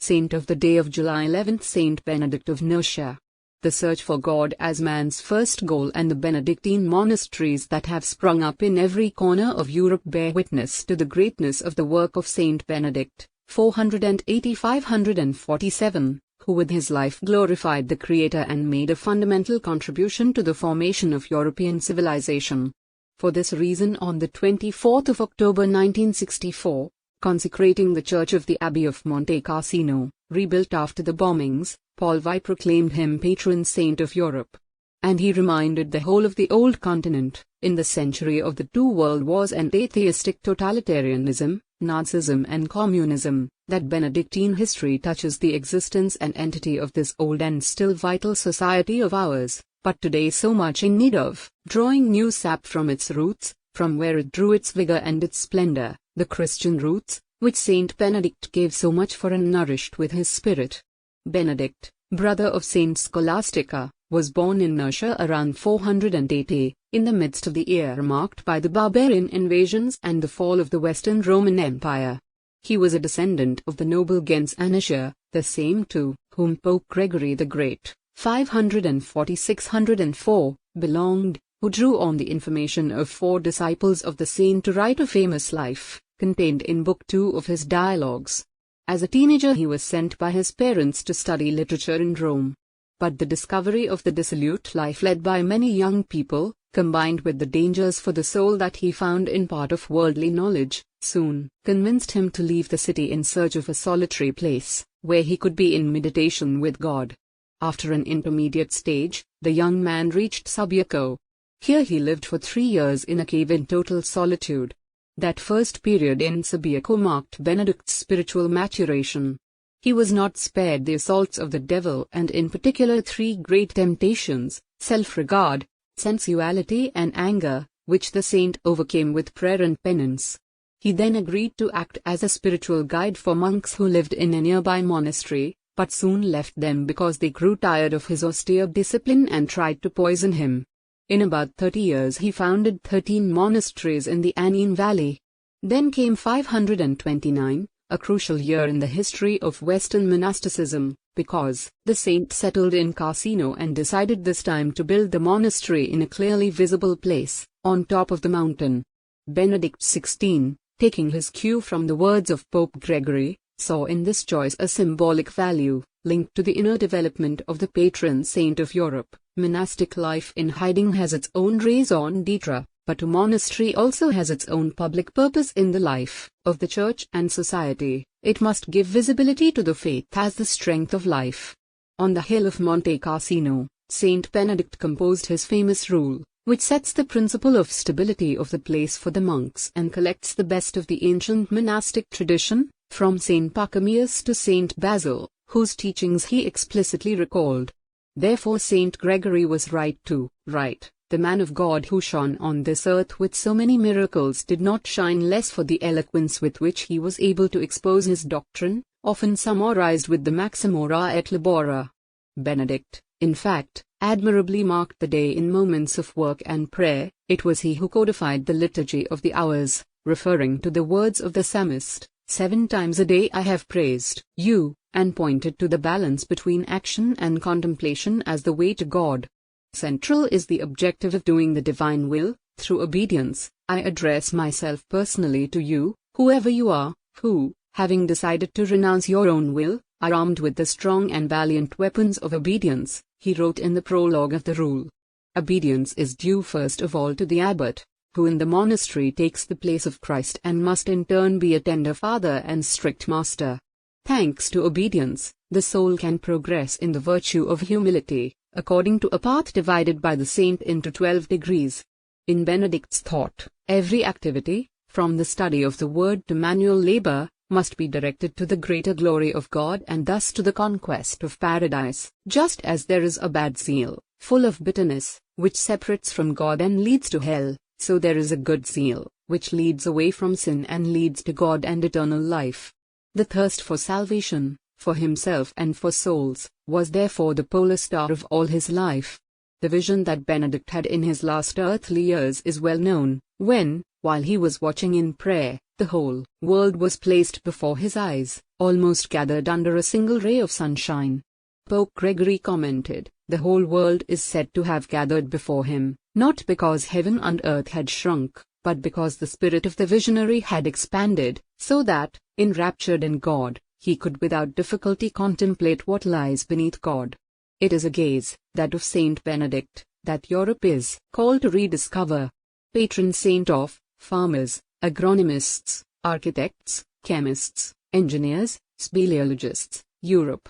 Saint of the day of July 11, Saint Benedict of Nursia. The search for God as man's first goal and the Benedictine monasteries that have sprung up in every corner of Europe bear witness to the greatness of the work of Saint Benedict, 480–547, who with his life glorified the Creator and made a fundamental contribution to the formation of European civilization. For this reason, on the 24th of October 1964, consecrating the church of the Abbey of Monte Cassino, rebuilt after the bombings, Paul V proclaimed him patron saint of Europe. And he reminded the whole of the old continent, in the century of the two world wars and atheistic totalitarianism, Nazism and communism, that Benedictine history touches the existence and entity of this old and still vital society of ours, but today so much in need of, drawing new sap from its roots, from where it drew its vigor and its splendor, the Christian roots, which Saint Benedict gave so much for and nourished with his spirit. Benedict, brother of Saint Scholastica, was born in Nursia around 480, in the midst of the year marked by the barbarian invasions and the fall of the Western Roman Empire. He was a descendant of the noble gens Anisha, the same to whom Pope Gregory the Great, 540–604, belonged, who drew on the information of 4 disciples of the saint to write a famous life, contained in Book 2 of his Dialogues. As a teenager he was sent by his parents to study literature in Rome. But the discovery of the dissolute life led by many young people, combined with the dangers for the soul that he found in part of worldly knowledge, soon convinced him to leave the city in search of a solitary place, where he could be in meditation with God. After an intermediate stage, the young man reached Subiaco. Here he lived for 3 years in a cave in total solitude. That first period in Subiaco marked Benedict's spiritual maturation. He was not spared the assaults of the devil and in particular 3 great temptations, self-regard, sensuality and anger, which the saint overcame with prayer and penance. He then agreed to act as a spiritual guide for monks who lived in a nearby monastery, but soon left them because they grew tired of his austere discipline and tried to poison him. In about 30 years he founded 13 monasteries in the Anine Valley. Then came 529, a crucial year in the history of Western monasticism, because the saint settled in Cassino and decided this time to build the monastery in a clearly visible place, on top of the mountain. Benedict XVI, taking his cue from the words of Pope Gregory, saw in this choice a symbolic value, linked to the inner development of the patron saint of Europe. Monastic life in hiding has its own raison d'etre, but a monastery also has its own public purpose in the life of the church and society. It must give visibility to the faith as the strength of life. On the hill of Monte Cassino, Saint Benedict composed his famous rule, which sets the principle of stability of the place for the monks and collects the best of the ancient monastic tradition, from Saint Pachomius to Saint Basil, whose teachings he explicitly recalled. Therefore Saint Gregory was right to write, "The man of God who shone on this earth with so many miracles did not shine less for the eloquence with which he was able to expose his doctrine, often summarized with the maxim ora et labora." Benedict, in fact, admirably marked the day in moments of work and prayer. It was he who codified the liturgy of the hours, referring to the words of the psalmist, "7 times a day I have praised you," and pointed to the balance between action and contemplation as the way to God. Central is the objective of doing the divine will. Through obedience, I address myself personally to you, whoever you are, who, having decided to renounce your own will, are armed with the strong and valiant weapons of obedience, he wrote in the prologue of the rule. Obedience is due first of all to the abbot, who in the monastery takes the place of Christ and must in turn be a tender father and strict master. Thanks to obedience, the soul can progress in the virtue of humility, according to a path divided by the saint into 12 degrees. In Benedict's thought, every activity, from the study of the word to manual labor, must be directed to the greater glory of God and thus to the conquest of paradise. Just as there is a bad zeal, full of bitterness, which separates from God and leads to hell, so there is a good zeal, which leads away from sin and leads to God and eternal life. The thirst for salvation, for himself and for souls, was therefore the polar star of all his life. The vision that Benedict had in his last earthly years is well known, when, While he was watching in prayer, the whole world was placed before his eyes, almost gathered under a single ray of sunshine. Pope Gregory commented, "The whole world is said to have gathered before him, not because heaven and earth had shrunk, but because the spirit of the visionary had expanded, so that, enraptured in God, he could without difficulty contemplate what lies beneath God." It is a gaze, that of Saint Benedict, that Europe is called to rediscover. Patron saint of farmers, agronomists, architects, chemists, engineers, speleologists, Europe.